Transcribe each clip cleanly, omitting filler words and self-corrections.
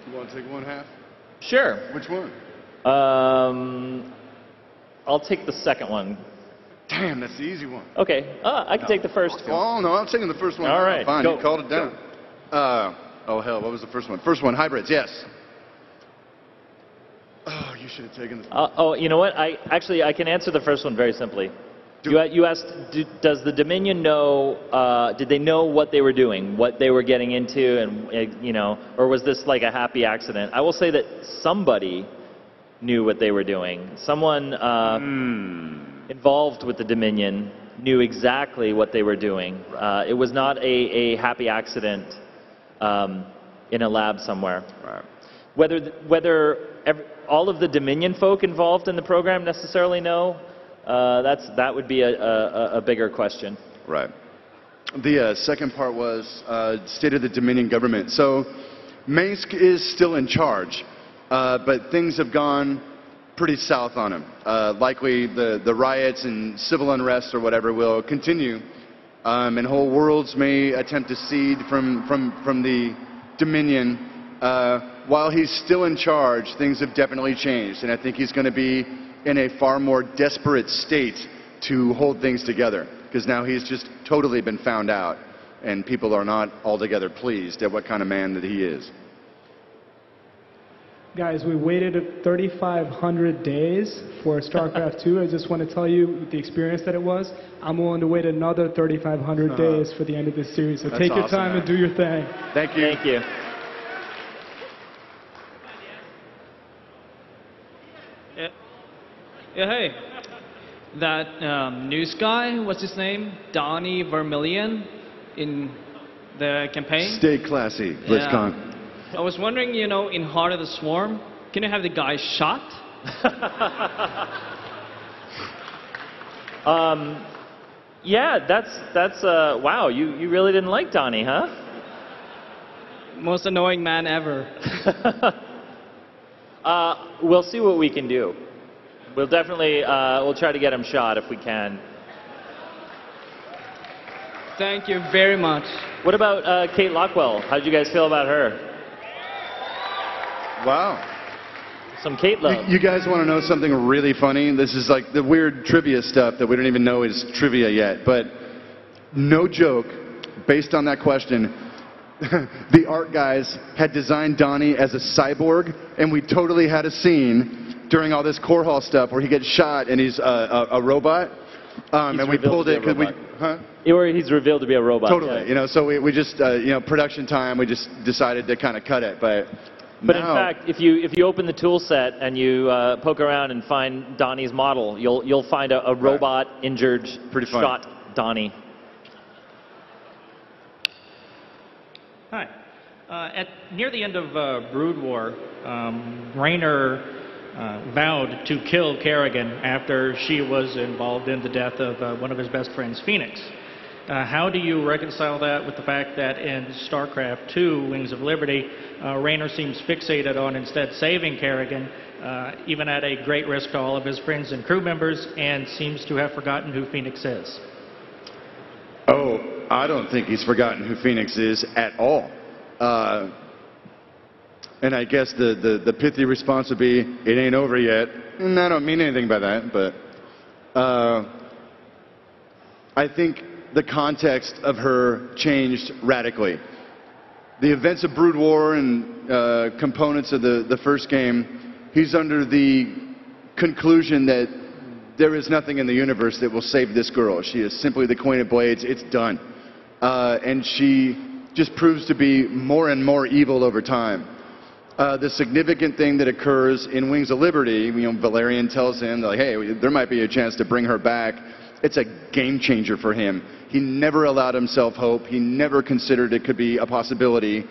You want to take one half? Sure. Which one? I'll take the second one. Damn, that's the easy one. Okay. I can take the first one. Oh, no, I'm taking the first one. All right. Fine, Go. you called it down. Oh, hell, what was the first one? First one, hybrids, yes. Oh, you should have taken this one. Oh, you know what? I can answer the first one very simply. You asked, does the Dominion know, did they know what they were doing, what they were getting into, and, you know, or was this like a happy accident? I will say that somebody knew what they were doing. Someone involved with the Dominion knew exactly what they were doing. It was not a happy accident in a lab somewhere. Right. Whether all of the Dominion folk involved in the program necessarily know, that would be a bigger question. Right. The second part was state of the Dominion government. So Minsk is still in charge, but things have gone pretty south on him. Likely the riots and civil unrest or whatever will continue, and whole worlds may attempt to cede from the Dominion. While he's still in charge, things have definitely changed, and I think he's going to be in a far more desperate state to hold things together, because now he's just totally been found out, and people are not altogether pleased at what kind of man that he is. Guys, we waited 3,500 days for StarCraft 2. I just want to tell you the experience that it was. I'm willing to wait another 3,500 days for the end of this series. So take your time and do your thing. Thank you. Thank you. Yeah, hey. That news guy, what's his name? Donnie Vermillion in the campaign? Stay classy, BlizzCon. I was wondering, you know, in Heart of the Swarm, can you have the guy shot? Yeah, that's wow, you really didn't like Donnie, huh? Most annoying man ever. We'll see what we can do. We'll definitely, we'll try to get him shot if we can. Thank you very much. What about Kate Lockwell? How did you guys feel about her? Wow. Some Kate love. You guys want to know something really funny? This is like the weird trivia stuff that we don't even know is trivia yet. But no joke, based on that question, the art guys had designed Donnie as a cyborg, and we totally had a scene during all this core hall stuff where he gets shot and he's a robot. And we pulled it because we... Huh? Or he's revealed to be a robot. Totally. Yeah. You know, so we just, you know, production time, we just decided to kind of cut it. But in fact, if you open the tool set and you poke around and find Donnie's model, you'll find a robot injured, pretty shot Donnie. Hi. Near the end of Brood War, Rayner vowed to kill Kerrigan after she was involved in the death of one of his best friends, Phoenix. How do you reconcile that with the fact that in StarCraft 2, Wings of Liberty, Rayner seems fixated on instead saving Kerrigan, even at a great risk to all of his friends and crew members, and seems to have forgotten who Phoenix is? Oh, I don't think he's forgotten who Phoenix is at all. And I guess the pithy response would be, it ain't over yet. And I don't mean anything by that, but I think the context of her changed radically. The events of Brood War and components of the first game, he's under the conclusion that there is nothing in the universe that will save this girl. She is simply the Queen of Blades. It's done. And she just proves to be more and more evil over time. The significant thing that occurs in Wings of Liberty, you know, Valerian tells him, like, hey, there might be a chance to bring her back. It's a game changer for him. He never allowed himself hope. He never considered it could be a possibility.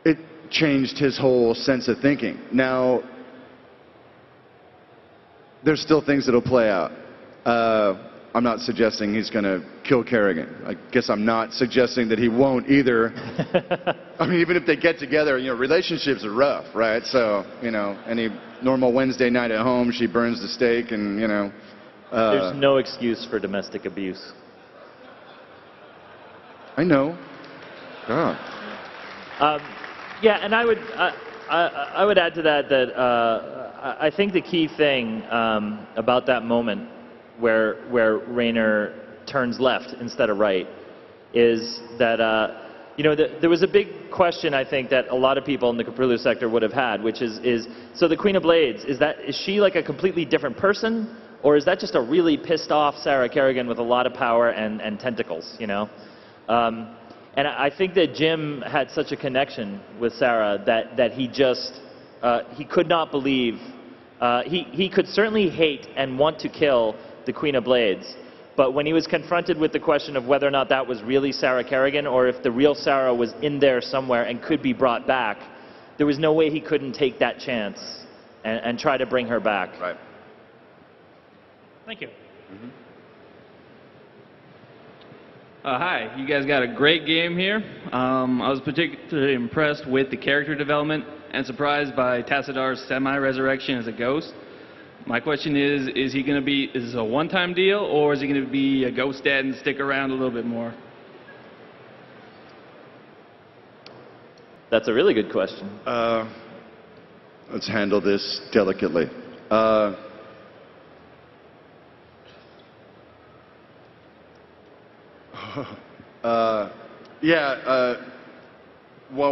It changed his whole sense of thinking. Now, there's still things that'll play out. I'm not suggesting he's going to kill Kerrigan. I guess I'm not suggesting that he won't either. I mean, even if they get together, you know, relationships are rough, right? So, you know, any normal Wednesday night at home, she burns the steak and, you know. There's no excuse for domestic abuse. I know. God. Yeah, and I would add to that that I think the key thing about that moment where Rayner turns left instead of right is that there was a big question I think that a lot of people in the Caprilu sector would have had, which is so the Queen of Blades, is she like a completely different person, or is that just a really pissed off Sarah Kerrigan with a lot of power and tentacles, And I think that Jim had such a connection with Sarah that he just he could not believe. He could certainly hate and want to kill the Queen of Blades, but when he was confronted with the question of whether or not that was really Sarah Kerrigan or if the real Sarah was in there somewhere and could be brought back, there was no way he couldn't take that chance and try to bring her back. Right. Thank you. Mm-hmm. Hi, you guys got a great game here. I was particularly impressed with the character development and surprised by Tassidar's semi-resurrection as a ghost. My question is he going to be, is this a one-time deal, or is he going to be a ghost dad and stick around a little bit more? That's a really good question. Let's handle this delicately. Well,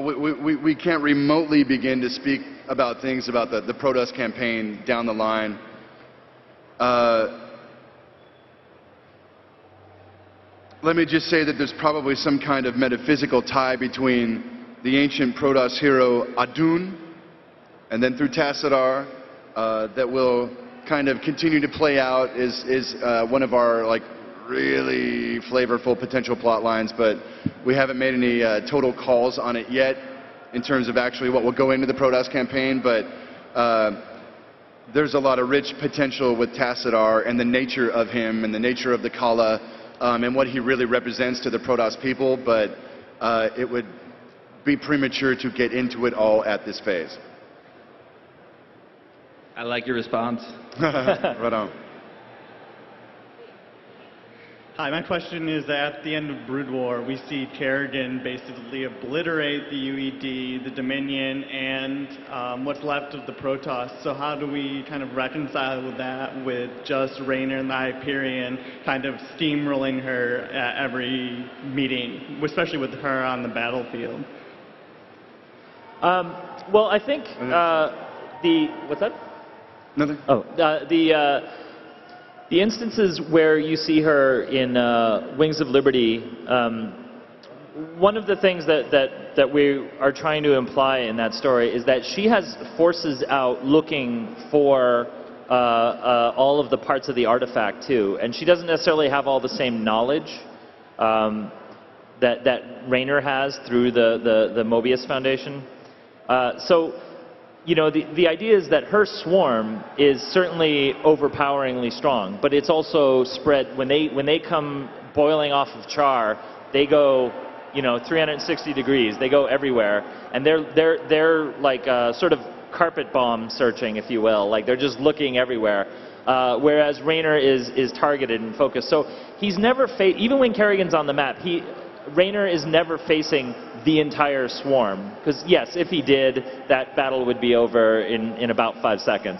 we can't remotely begin to speak about things about the Protoss campaign down the line. Let me just say that there's probably some kind of metaphysical tie between the ancient Protoss hero Adun and then through Tassadar that will kind of continue to play out is one of our really flavorful potential plot lines, but we haven't made any total calls on it yet in terms of actually what will go into the Protoss campaign, but there's a lot of rich potential with Tassadar and the nature of him and the nature of the Kala and what he really represents to the Protoss people, but it would be premature to get into it all at this phase. I like your response. Right on. Hi, my question is that at the end of Brood War, we see Kerrigan basically obliterate the UED, the Dominion, and what's left of the Protoss. So how do we kind of reconcile that with just Rayner and the Hyperion kind of steamrolling her at every meeting, especially with her on the battlefield? Well, I think what's that? Nothing. Oh, the instances where you see her in Wings of Liberty, one of the things that we are trying to imply in that story is that she has forces out looking for all of the parts of the artifact too, and she doesn't necessarily have all the same knowledge that Rayner has through the Mobius Foundation. So, the idea is that her swarm is certainly overpoweringly strong, but it's also spread. When they come boiling off of char, they go, 360 degrees. They go everywhere, and they're like sort of carpet bomb searching, if you will. Like they're just looking everywhere. Whereas Rayner is targeted and focused. So he's never even when Kerrigan's on the map, Rayner is never facing the entire swarm, because yes, if he did, that battle would be over in about 5 seconds.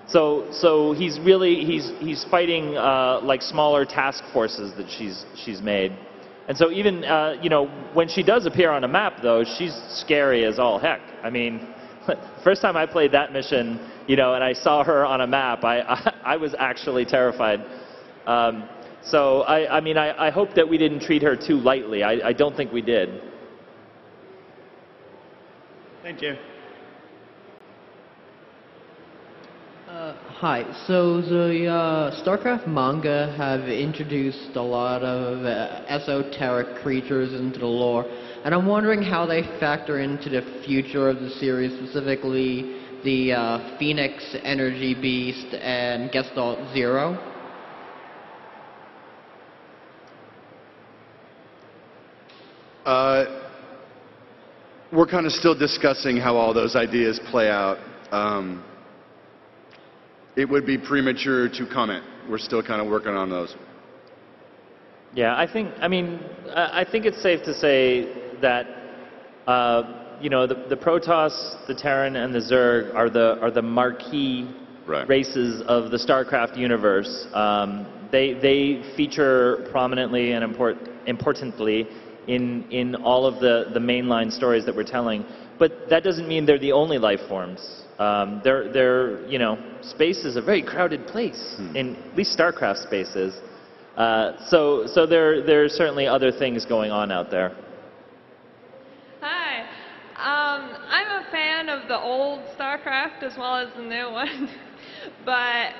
So he's really he's fighting like smaller task forces that she's made, and so even when she does appear on a map, though, she's scary as all heck. I mean, first time I played that mission, and I saw her on a map, I was actually terrified. So, I hope that we didn't treat her too lightly. I don't think we did. Thank you. Hi. So the StarCraft manga have introduced a lot of esoteric creatures into the lore, and I'm wondering how they factor into the future of the series, specifically the Phoenix Energy Beast and Gestalt Zero. We're kind of still discussing how all those ideas play out. It would be premature to comment. We're still kind of working on those. Yeah, I think it's safe to say that You know, the Protoss, the Terran, and the Zerg are the marquee races of the StarCraft universe. They feature prominently and importantly in all of the mainline stories that we're telling. But that doesn't mean they're the only life forms. You know, space is a very crowded place, in at least StarCraft space is. So there are certainly other things going on out there. Hi. I'm a fan of the old StarCraft as well as the new one. But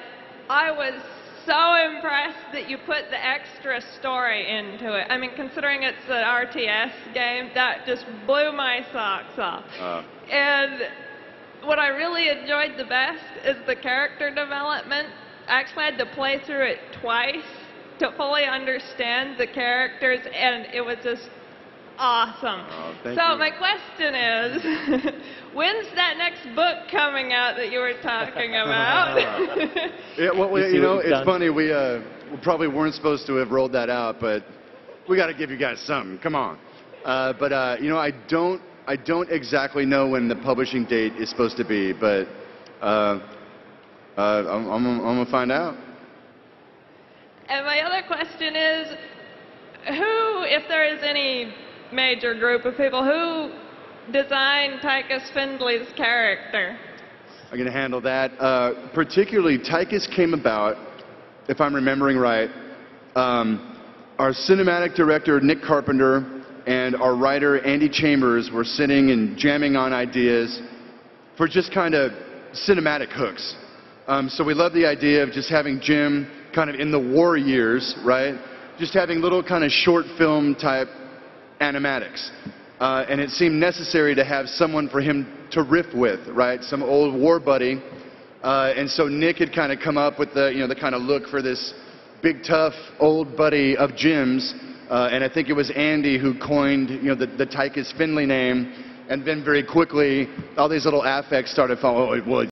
I was so impressed that you put the extra story into it. I mean, considering it's an RTS game, that just blew my socks off. And what I really enjoyed the best is the character development. I actually had to play through it twice to fully understand the characters, and it was just awesome. So my question is, when's that next book coming out that you were talking about? Yeah, well, you know, it's funny. We probably weren't supposed to have rolled that out, but we got to give you guys something. Come on. You know, I don't exactly know when the publishing date is supposed to be, but I'm gonna find out. And my other question is, who, if there is any major group of people, who designed Tychus Findley's character? I'm going to handle that. Particularly, Tychus came about, if I'm remembering right, our cinematic director, Nick Carpenter, and our writer, Andy Chambers, were sitting and jamming on ideas for just kind of cinematic hooks. So we love the idea of just having Jim kind of in the war years, right? Just having little kind of short film type animatics. And it seemed necessary to have someone for him to riff with, right? Some old war buddy. And so Nick had kind of come up with the, you know, the kind of look for this big, tough, old buddy of Jim's. And I think it was Andy who coined, you know, the Tychus Findley name. And then very quickly, all these little affects started following. Well,